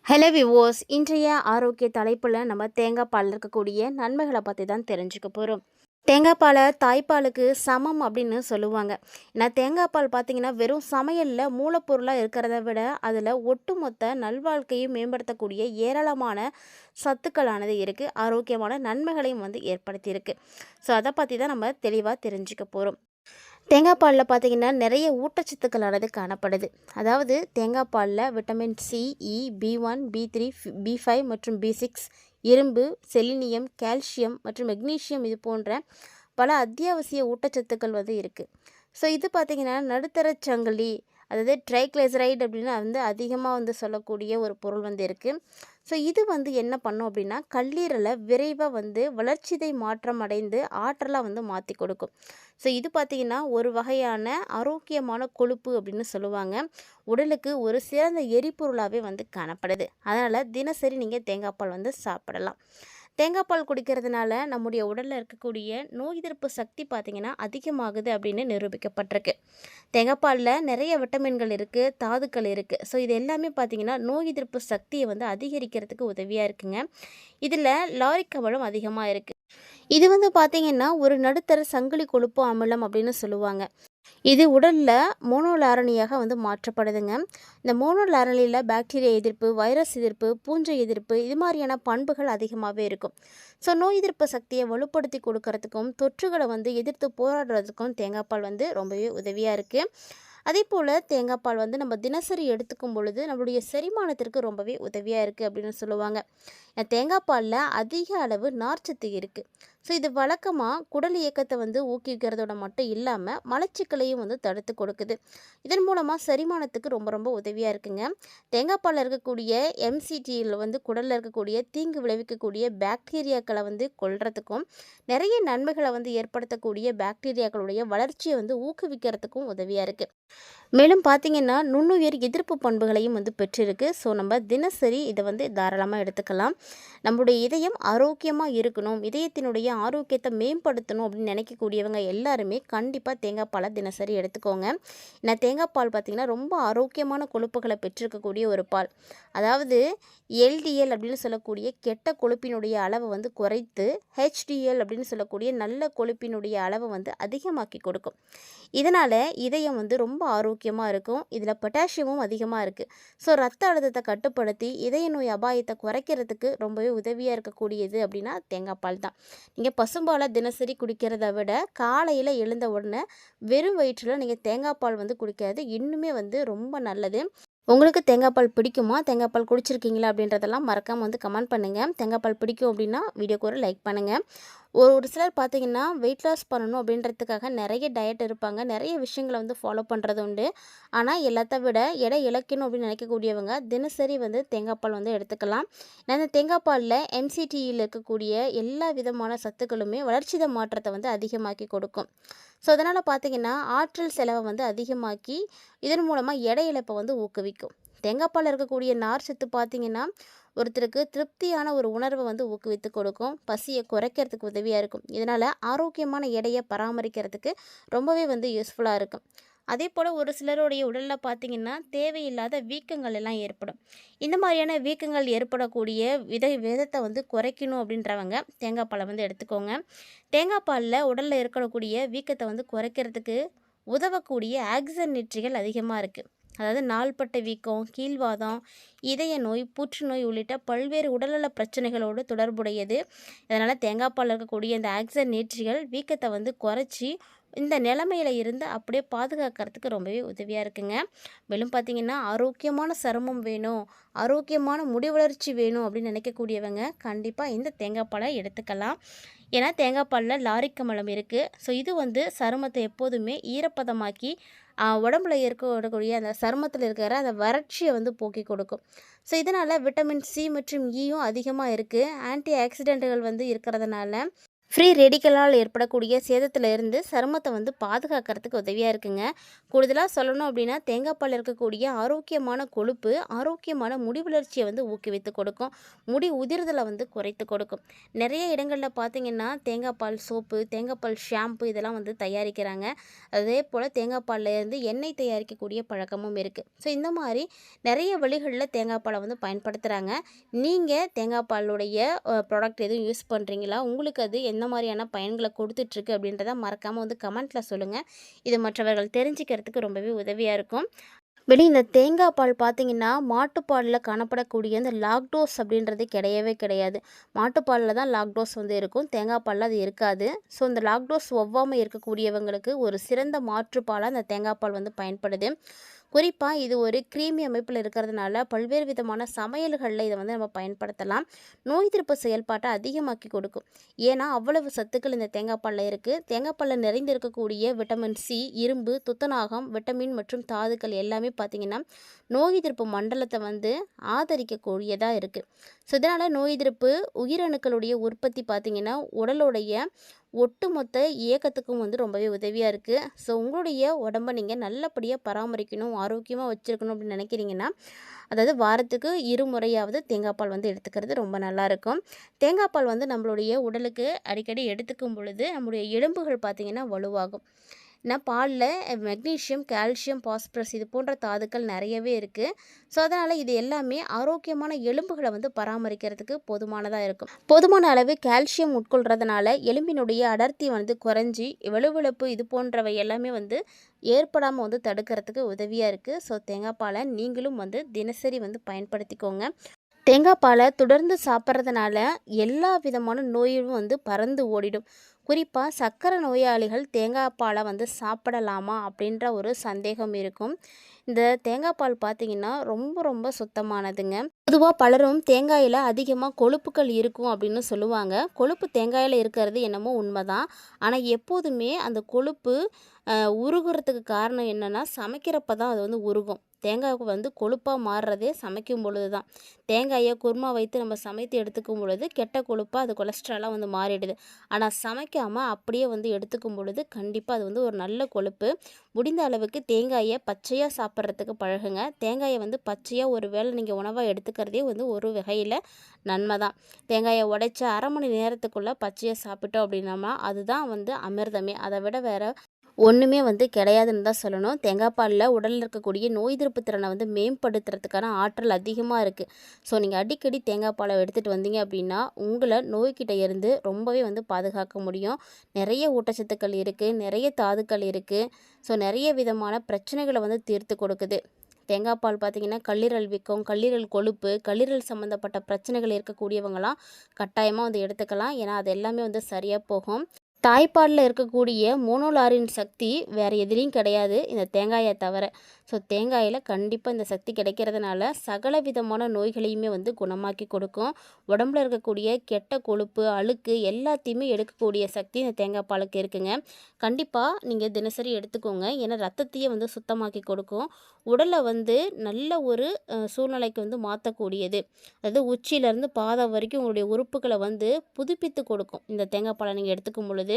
Hello விவோஸ், இன்றைய ஆரோக்கிய தலைப்பில் நம்ம தேங்காய் பாலில் இருக்கக்கூடிய நன்மைகளை பற்றி தான் தெரிஞ்சுக்க போகிறோம். தேங்காய் பாலை தாய்ப்பாலுக்கு சமம் அப்படின்னு சொல்லுவாங்க. ஏன்னா தேங்காய் பால் பார்த்திங்கன்னா வெறும் சமையலில் மூலப்பொருளாக இருக்கிறத விட அதில் ஒட்டுமொத்த நல்வாழ்க்கையும் மேம்படுத்தக்கூடிய ஏராளமான சத்துக்களானது இருக்குது. ஆரோக்கியமான நன்மைகளையும் ஏற்படுத்தியிருக்கு. ஸோ அதை பற்றி தான் நம்ம தெளிவாக தெரிஞ்சுக்க போகிறோம். தேங்காய் பாலில் பார்த்திங்கன்னா நிறைய ஊட்டச்சத்துக்களானது காணப்படுது. அதாவது தேங்காய் பாலில் விட்டமின் சி, இ, B1, B3, B5 மற்றும் B6, இரும்பு, செலினியம், கால்சியம் மற்றும் மெக்னீசியம் இது போன்ற பல அத்தியாவசிய ஊட்டச்சத்துக்கள் இருக்குது. ஸோ இது பார்த்திங்கன்னா நடுத்தர சங்கிலி, அதாவது ட்ரைக்ளைசரைடு அப்படின்னு அதிகமாக சொல்லக்கூடிய ஒரு பொருள் இருக்குது. ஸோ இது என்ன பண்ணும் அப்படின்னா கல்லீரலை விரைவாக வளர்ச்சிதை மாற்றம் அடைந்து ஆற்றலாக மாற்றி கொடுக்கும். ஸோ இது பார்த்திங்கன்னா ஒரு வகையான ஆரோக்கியமான கொழுப்பு அப்படின்னு சொல்லுவாங்க. உடலுக்கு ஒரு சிறந்த எரிபொருளாகவே காணப்படுது. அதனால் தினசரி நீங்கள் தேங்காய் பால் சாப்பிடலாம். தேங்காய் பால் குடிக்கிறதுனால நம்முடைய உடலில் இருக்கக்கூடிய நோய் எதிர்ப்பு சக்தி பார்த்திங்கன்னா அதிகமாகுது அப்படின்னு நிரூபிக்கப்பட்டிருக்கு. தேங்காய் பாலில் நிறைய விட்டமின்கள் இருக்குது, தாதுக்கள் இருக்குது. ஸோ இது எல்லாமே பார்த்திங்கன்னா நோய் எதிர்ப்பு சக்தியை அதிகரிக்கிறதுக்கு உதவியாக இருக்குங்க. இதில் லாரிக் அமிலம் அதிகமாக இருக்குது. இது பார்த்திங்கன்னா ஒரு நடுத்தர சங்கிலி கொழுப்பு அமிலம் அப்படின்னு சொல்லுவாங்க. இது உடலில் மோனோலாரணியாக மாற்றப்படுதுங்க. இந்த மோனோலாரணியில் பாக்டீரியா எதிர்ப்பு, வைரஸ் எதிர்ப்பு, பூஞ்சை எதிர்ப்பு இது மாதிரியான பண்புகள் அதிகமாகவே இருக்கும். ஸோ நோய் எதிர்ப்பு சக்தியை வலுப்படுத்தி கொடுக்கறதுக்கும் தொற்றுகளை எதிர்த்து போராடுறதுக்கும் தேங்காய் பால் ரொம்பவே உதவியாக இருக்குது. அதே போல் தேங்காய் பால் நம்ம தினசரி எடுத்துக்கும் பொழுது நம்மளுடைய செரிமானத்திற்கு ரொம்பவே உதவியாக இருக்குது அப்படின்னு சொல்லுவாங்க. தேங்காய் பாலில் அதிக அளவு நார்ச்சத்து இருக்குது. ஸோ இது வழக்கமாக குடல் இயக்கத்தை ஊக்குவிக்கிறதோட மட்டும் இல்லாமல் மலச்சிக்கலையும் தடுத்து கொடுக்குது. இதன் மூலமாக செரிமானத்துக்கு ரொம்ப ரொம்ப உதவியாக இருக்குங்க. தேங்காய் பாலில் இருக்கக்கூடிய எம்சிடியில் குடலில் இருக்கக்கூடிய தீங்கு விளைவிக்கக்கூடிய பாக்டீரியாக்களை கொல்றதுக்கும் நிறைய நன்மைகளை ஏற்படுத்தக்கூடிய பாக்டீரியாக்களுடைய வளர்ச்சியை ஊக்குவிக்கிறதுக்கும் உதவியாக இருக்குது. மேலும் பார்த்திங்கன்னா நுண்ணுயிர் எதிர்ப்பு பண்புகளையும் பெற்றிருக்கு. ஸோ நம்ம தினசரி இதை தாராளமாக எடுத்துக்கலாம். நம்முடைய இதயம் ஆரோக்கியமாக இருக்கணும், இதயத்தினுடைய ஆரோக்கியத்தை மேம்படுத்தணும் அப்படின்னு நினைக்கக்கூடியவங்க எல்லாருமே கண்டிப்பாக தேங்காய் பாலை தினசரி எடுத்துக்கோங்க. ஏன்னா தேங்காய் பால் பார்த்திங்கன்னா ரொம்ப ஆரோக்கியமான கொழுப்புகளை பெற்றிருக்கக்கூடிய ஒரு பால். அதாவது எல்டிஎல் அப்படின்னு சொல்லக்கூடிய கெட்ட கொழுப்பினுடைய அளவை குறைத்து ஹெச்டிஎல் அப்படின்னு சொல்லக்கூடிய நல்ல கொழுப்பினுடைய அளவை அதிகமாக்கி கொடுக்கும். இதனால் இதயம் ரொம்ப ஆரோக்கியமாக இருக்கும். இதில் பொட்டாசியமும் அதிகமாக இருக்குது. ஸோ ரத்த அழுத்தத்தை கட்டுப்படுத்தி இதய நோய் அபாயத்தை குறைக்கிறதுக்கு ரொம்பவே உதவியாக இருக்கக்கூடியது அப்படின்னா தேங்காய் பால் தான். நீங்கள் பசும்பாலை தினசரி குடிக்கிறத விட காலையில் எழுந்த உடனே வெறும் வயிற்றில் நீங்கள் தேங்காய் பால் குடிக்கிறது இன்னுமே ரொம்ப நல்லது. உங்களுக்கு தேங்காய் பால் பிடிக்குமா, தேங்காய் பால் குடிச்சிருக்கீங்களா அப்படின்றதெல்லாம் மறக்காமல் கமெண்ட் பண்ணுங்கள். தேங்காய் பால் பிடிக்கும் அப்படின்னா வீடியோக்கு ஒரு லைக் பண்ணுங்கள். ஒரு சிலர் பார்த்திங்கன்னா வெயிட் லாஸ் பண்ணணும் அப்படின்றதுக்காக நிறைய டயட் இருப்பாங்க, நிறைய விஷயங்களை ஃபாலோ பண்ணுறது உண்டு. ஆனால் எல்லாத்த விட எடை இழக்கணும் அப்படின்னு நினைக்கக்கூடியவங்க தினசரி தேங்காய் பால் எடுத்துக்கலாம். இந்த தேங்காய் பாலில் எம்சிடியில் இருக்கக்கூடிய எல்லா விதமான சத்துக்களுமே வளர்ச்சித மாற்றத்தை அதிகமாக்கி கொடுக்கும். ஸோ அதனால் பார்த்திங்கன்னா ஆற்றல் செலவை அதிகமாக்கி இதன் மூலமாக எடை இழப்பை ஊக்குவிக்கும். தேங்காய் பாலில் இருக்கக்கூடிய நார் சத்து பார்த்திங்கன்னா ஒருத்தருக்கு திருப்தியான ஒரு உணர்வை ஊக்குவித்து கொடுக்கும், பசியை குறைக்கிறதுக்கு உதவியாக இருக்கும். இதனால் ஆரோக்கியமான எடையை பராமரிக்கிறதுக்கு ரொம்பவே யூஸ்ஃபுல்லாக இருக்கும். அதே போல் ஒரு சிலருடைய உடலில் பார்த்திங்கன்னா தேவையில்லாத வீக்கங்கள் எல்லாம் ஏற்படும். இந்த மாதிரியான வீக்கங்கள் ஏற்படக்கூடிய விதத்தை குறைக்கணும் அப்படின்றவங்க தேங்காய் பாலை எடுத்துக்கோங்க. தேங்காய் பாலில் உடலில் இருக்கக்கூடிய வீக்கத்தை குறைக்கிறதுக்கு உதவக்கூடிய ஆக்சிஜனேற்றிகள் அதிகமாக இருக்குது. அதாவது நாள்பட்ட வீக்கம், கீழ்வாதம், இதய நோய், புற்றுநோய் உள்ளிட்ட பல்வேறு உடல்நல பிரச்சனைகளோடு தொடர்புடையது. இதனால் தேங்காய் பாலில் இருக்கக்கூடிய இந்த ஆக்சிஜனேற்றிகள் வீக்கத்தை குறைச்சி இந்த நிலைமையில் இருந்து அப்படியே பாதுகாக்கிறதுக்கு ரொம்பவே உதவியாக இருக்குங்க. மேலும் பார்த்திங்கன்னா ஆரோக்கியமான சருமம் வேணும், ஆரோக்கியமான முடி வளர்ச்சி வேணும் அப்படின்னு நினைக்கக்கூடியவங்க கண்டிப்பாக இந்த தேங்காய் பாலை எடுத்துக்கலாம். ஏன்னா தேங்காய் பாலில் லாரிக் அமிலம் இருக்குது. ஸோ இது சருமத்தை எப்போதுமே ஈரப்பதமாக்கி உடம்புல இருக்கக்கூடிய அந்த சருமத்தில் இருக்கிற அந்த வறட்சியை போக்கி கொடுக்கும். ஸோ இதனால் விட்டமின் சி மற்றும் ஈயும் அதிகமாக இருக்குது. ஆன்டி ஆக்சிடென்ட்டுகள் இருக்கிறதுனால ஃப்ரீ ரெடிக்கலால் ஏற்படக்கூடிய சேதத்திலிருந்து சருமத்தை வந்து பாதுகாக்கிறதுக்கு உதவியாக இருக்குங்க. கூடுதலாக சொல்லணும் அப்படின்னா தேங்காய் பாலில் இருக்கக்கூடிய ஆரோக்கியமான கொழுப்பு ஆரோக்கியமான முடி வளர்ச்சியை வந்து ஊக்குவித்து கொடுக்கும். முடி உதிர்தலை வந்து குறைத்து கொடுக்கும். நிறைய இடங்களில் பார்த்தீங்கன்னா தேங்காய் பால் சோப்பு, தேங்காய் பால் ஷாம்பு இதெல்லாம் வந்து தயாரிக்கிறாங்க. அதே போல் தேங்காய் பால்ல இருந்து எண்ணெய் தயாரிக்கக்கூடிய பழக்கமும் இருக்குது. ஸோ இந்த மாதிரி நிறைய வழிகளில் தேங்காய் பாலை வந்து பயன்படுத்துகிறாங்க. நீங்கள் தேங்காய் பாலுடைய ப்ராடக்ட் எதுவும் யூஸ் பண்ணுறீங்களா? உங்களுக்கு அது எந்த மாதிரியான பயன்களை கொடுத்துட்ருக்கு அப்படின்றத மறக்காமல் வந்து கமெண்ட்டில் சொல்லுங்கள். இது மற்றவர்கள் தெரிஞ்சுக்கிறதுக்கு ரொம்பவே உதவியாக இருக்கும். இந்த தேங்காய் பால் பார்த்தீங்கன்னா மாட்டுப்பாலில் காணப்படக்கூடிய இந்த லாக்டோஸ் அப்படின்றது கிடையவே கிடையாது. மாட்டுப்பாலில் தான் லாக்டோஸ் வந்து இருக்கும், தேங்காய் பாலில் அது இருக்காது. ஸோ இந்த லாக்டோஸ் ஒவ்வாமல் இருக்கக்கூடியவங்களுக்கு ஒரு சிறந்த மாற்றுப்பாலாக அந்த தேங்காய் பால் வந்து பயன்படுது. குறிப்பாக இது ஒரு கிரீமி அமைப்பில் இருக்கிறதுனால பல்வேறு விதமான சமையல்களில் இதை வந்து நம்ம பயன்படுத்தலாம். நோய் எதிர்ப்பு செயல்பாட்டை அதிகமாக்கி கொடுக்கும். ஏன்னா அவ்வளவு சத்துக்கள் இந்த தேங்காய் பாலில் இருக்குது. தேங்காய் பாலில் நிறைந்து இருக்கக்கூடிய விட்டமின் சி, இரும்பு, துத்தநாகம், விட்டமின் மற்றும் தாதுக்கள் எல்லாமே பார்த்திங்கன்னா நோய் எதிர்ப்பு மண்டலத்தை வந்து ஆதரிக்கக்கூடியதாக இருக்குது. ஸோ இதனால் நோய் எதிர்ப்பு உயிரணுக்களுடைய உற்பத்தி பார்த்திங்கன்னா உடலுடைய ஒட்டுமொத்த இயக்கத்துக்கும் வந்து ரொம்பவே உதவியாக இருக்குது. ஸோ உங்களுடைய உடம்பை நீங்கள் நல்லபடியாக பராமரிக்கணும், ஆரோக்கியமாக வச்சுருக்கணும் அப்படின்னு நினைக்கிறீங்கன்னா, அதாவது வாரத்துக்கு 2 முறையாவது தேங்காய் பால் வந்து எடுத்துக்கிறது ரொம்ப நல்லாயிருக்கும். தேங்காய் பால் வந்து நம்மளுடைய உடலுக்கு அடிக்கடி எடுத்துக்கும் பொழுது நம்முடைய எலும்புகள் பார்த்திங்கன்னா வலுவாகும். ஏன்னா பாலில் மெக்னீஷியம், கால்சியம், பாஸ்பரஸ் இது போன்ற தாதுக்கள் நிறையவே இருக்குது. ஸோ அதனால் இது எல்லாமே ஆரோக்கியமான எலும்புகளை வந்து பராமரிக்கிறதுக்கு போதுமானதாக இருக்கும். போதுமான அளவு கால்சியம் உட்கொள்கிறதுனால எலும்பினுடைய அடர்த்தி வந்து குறைஞ்சி வலுவிழப்பு இது போன்றவை எல்லாமே வந்து ஏற்படாமல் வந்து தடுக்கிறதுக்கு உதவியாக இருக்குது. ஸோ தேங்காய் பாலை நீங்களும் வந்து தினசரி வந்து பயன்படுத்திக்கோங்க. தேங்காய் பாலை தொடர்ந்து சாப்பிட்றதுனால எல்லா விதமான நோயும் வந்து பறந்து ஓடிடும். குறிப்பாக சர்க்கரை நோயாளிகள் தேங்காய் பாலை வந்து சாப்பிடலாமா அப்படின்ற ஒரு சந்தேகம் இருக்கும். இந்த தேங்காய் பால் பார்த்திங்கன்னா ரொம்ப ரொம்ப சுத்தமானதுங்க. பொதுவாக பலரும் தேங்காயில் அதிகமாக கொழுப்புகள் இருக்கும் அப்படின்னு சொல்லுவாங்க. கொழுப்பு தேங்காயில் இருக்கிறது என்னமோ உண்மைதான். ஆனால் எப்போதுமே அந்த கொழுப்பு உருகுறதுக்கு காரணம் என்னென்னா சமைக்கிறப்ப தான் அது வந்து உருகும். தேங்காய்க்கு வந்து கொழுப்பாக மாறுறதே சமைக்கும் பொழுது தான். தேங்காயை குருமா வைத்து நம்ம சமைத்து எடுத்துக்கும் பொழுது கெட்ட கொழுப்பாக அது கொலஸ்ட்ராலாக வந்து மாறிடுது. ஆனால் சமைக்காமல் அப்படியே வந்து எடுத்துக்கும் பொழுது கண்டிப்பாக அது வந்து ஒரு நல்ல கொழுப்பு. முடிந்த அளவுக்கு தேங்காயை பச்சையாக சாப்பிட்றதுக்கு பழகுங்க. தேங்காயை வந்து பச்சையாக ஒரு வேளை நீங்கள் உணவாக எடுத்துக்கிறதே வந்து ஒரு வகையில் நன்மை தான். தேங்காயை உடைச்ச 1/2 மணி நேரத்துக்குள்ளே பச்சையாக சாப்பிட்டோம் அப்படின்னோம்னா அதுதான் வந்து அமிர்தமே. அதை விட வேறு ஒன்றுமே வந்து கிடையாதுன்னு தான் சொல்லணும். தேங்காய் பாலில் உடலில் இருக்கக்கூடிய நோய் எதிர்ப்பு திறனை வந்து மேம்படுத்துறதுக்கான ஆற்றல் அதிகமாக இருக்குது. ஸோ நீங்கள் அடிக்கடி தேங்காய் பாலை எடுத்துகிட்டு வந்தீங்க அப்படின்னா உங்களை நோய்கிட்ட இருந்து ரொம்பவே வந்து பாதுகாக்க முடியும். நிறைய ஊட்டச்சத்துக்கள் இருக்குது, நிறைய தாதுக்கள் இருக்குது. ஸோ நிறைய விதமான பிரச்சனைகளை வந்து தீர்த்து கொடுக்குது. தேங்காய் பால் பார்த்திங்கன்னா கல்லீரல் வீக்கம், கல்லீரல் கொழுப்பு, கல்லீரல் சம்மந்தப்பட்ட பிரச்சனைகள் இருக்கக்கூடியவங்களாம் கட்டாயமாக வந்து எடுத்துக்கலாம். ஏன்னா அது எல்லாமே வந்து சரியாக போகும். தாய்ப்பாலில் இருக்கக்கூடிய மோனோலாரின் சக்தி வேறு எதுலேயும் கிடையாது இந்த தேங்காயை தவிர. ஸோ தேங்காயில் கண்டிப்பாக இந்த சக்தி கிடைக்கிறதுனால சகல விதமான நோய்களையுமே வந்து குணமாக்கி கொடுக்கும். உடம்புல இருக்கக்கூடிய கெட்ட கொழுப்பு, அழுக்கு எல்லாத்தையுமே எடுக்கக்கூடிய சக்தி இந்த தேங்காய் பாலுக்கு இருக்குங்க. கண்டிப்பாக நீங்கள் தினசரி எடுத்துக்கோங்க. ஏன்னா ரத்தத்தையே வந்து சுத்தமாக்கி கொடுக்கும். உடலை வந்து நல்ல ஒரு சூழ்நிலைக்கு வந்து மாற்றக்கூடியது. அதாவது உச்சியிலேருந்து பாதம் வரைக்கும் உங்களுடைய உறுப்புகளை வந்து புதுப்பித்து கொடுக்கும் இந்த தேங்காய் பாலை நீங்கள் எடுத்துக்கும் பொழுது.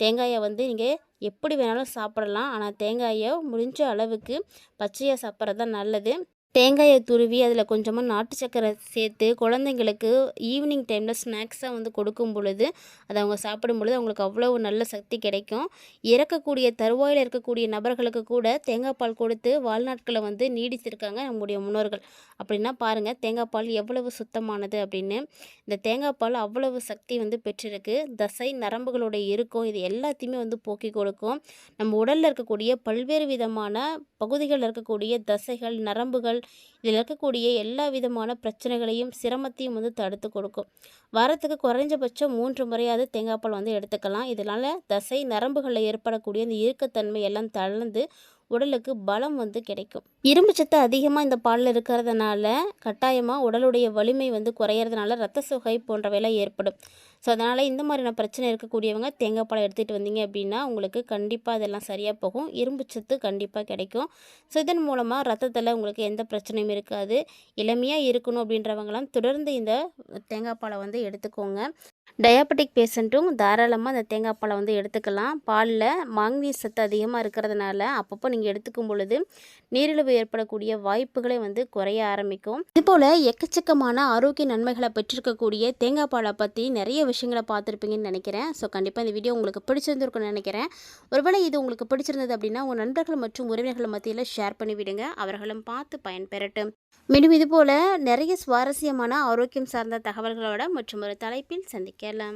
தேங்காயை வந்து நீங்கள் எப்படி வேணாலும் சாப்பிடலாம். ஆனால் தேங்காயை முடிஞ்ச அளவுக்கு பச்சையாக சாப்பிட்றது தான் நல்லது. தேங்காயை துருவி அதில் கொஞ்சமாக நாட்டு சர்க்கரை சேர்த்து குழந்தைங்களுக்கு ஈவினிங் டைமில் ஸ்நாக்ஸாக வந்து கொடுக்கும் பொழுது அதை அவங்க சாப்பிடும் பொழுது அவங்களுக்கு அவ்வளோ நல்ல சக்தி கிடைக்கும். இறக்கக்கூடிய தருவாயில் இருக்கக்கூடிய நபர்களுக்கு கூட தேங்காய் பால் கொடுத்து வாழ்நாட்களை வந்து நீடித்திருக்காங்க நம்முடைய முன்னோர்கள். அப்படின்னா பாருங்கள் தேங்காய் பால் எவ்வளவு சுத்தமானது அப்படின்னு. இந்த தேங்காய் பால் அவ்வளவு சக்தி வந்து பெற்றிருக்கு. தசை நரம்புகளோட இருக்கும் இது எல்லாத்தையுமே வந்து போக்கி கொடுக்கும். நம்ம உடலில் இருக்கக்கூடிய பல்வேறு விதமான பகுதிகளில் இருக்கக்கூடிய தசைகள், நரம்புகள் இதில் இருக்கக்கூடிய எல்லா விதமான பிரச்சனைகளையும் சிரமத்தையும் வந்து தடுத்து கொடுக்கும். வாரத்துக்கு குறைஞ்சபட்சம் 3 முறையாவது தேங்காய் பால் வந்து எடுத்துக்கலாம். இதனால் தசை நரம்புகளில் ஏற்படக்கூடிய இந்த இறுக்கத்தன்மை எல்லாம் தளர்ந்து உடலுக்கு பலம் வந்து கிடைக்கும். இரும்பு சத்து அதிகமாக இந்த பாலில் இருக்கிறதுனால கட்டாயமாக உடலுடைய வலிமை வந்து குறையிறதுனால இரத்த சோகை போன்றவையெல்லாம் ஏற்படும். ஸோ அதனால் இந்த மாதிரியான பிரச்சனை இருக்கக்கூடியவங்க தேங்காய் பாலை எடுத்துகிட்டு வந்தீங்க அப்படின்னா உங்களுக்கு கண்டிப்பாக அதெல்லாம் சரியாக போகும். இரும்பு சத்து கண்டிப்பாக கிடைக்கும். ஸோ இதன் மூலமாக ரத்தத்தில் உங்களுக்கு எந்த பிரச்சனையும் இருக்காது. இளமையாக இருக்கணும் அப்படின்றவங்களாம் தொடர்ந்து இந்த தேங்காய் பாலை வந்து எடுத்துக்கோங்க. டயாபெட்டிக் பேஷண்ட்டும் தாராளமாக அந்த தேங்காய் பாலை வந்து எடுத்துக்கலாம். பாலில் மாங்கனீஸ் சத்து அதிகமாக இருக்கிறதுனால அப்பப்போ நீங்கள் எடுத்துக்கும் பொழுது நீரிழிவு ஏற்படக்கூடிய வாய்ப்புகளை வந்து குறைய ஆரம்பிக்கும். இதுபோல் எக்கச்சக்கமான ஆரோக்கிய நன்மைகளை பெற்றிருக்கக்கூடிய தேங்காய் பாலை பற்றி நிறைய விஷயங்களை பார்த்துருப்பீங்கன்னு நினைக்கிறேன். ஸோ கண்டிப்பாக இந்த வீடியோ உங்களுக்கு பிடிச்சிருந்துருக்குன்னு நினைக்கிறேன். ஒருவேளை இது உங்களுக்கு பிடிச்சிருந்தது அப்படின்னா உங்கள் நண்பர்கள் மற்றும் உறவினர்கள் மத்தியில் ஷேர் பண்ணிவிடுங்க. அவர்களும் பார்த்து பயன்பெறட்டும். மீண்டும் இதுபோல் நிறைய சுவாரஸ்யமான ஆரோக்கியம் சார்ந்த தகவல்களோட மற்றும் ஒரு தலைப்பில் சந்திக்கலாம்.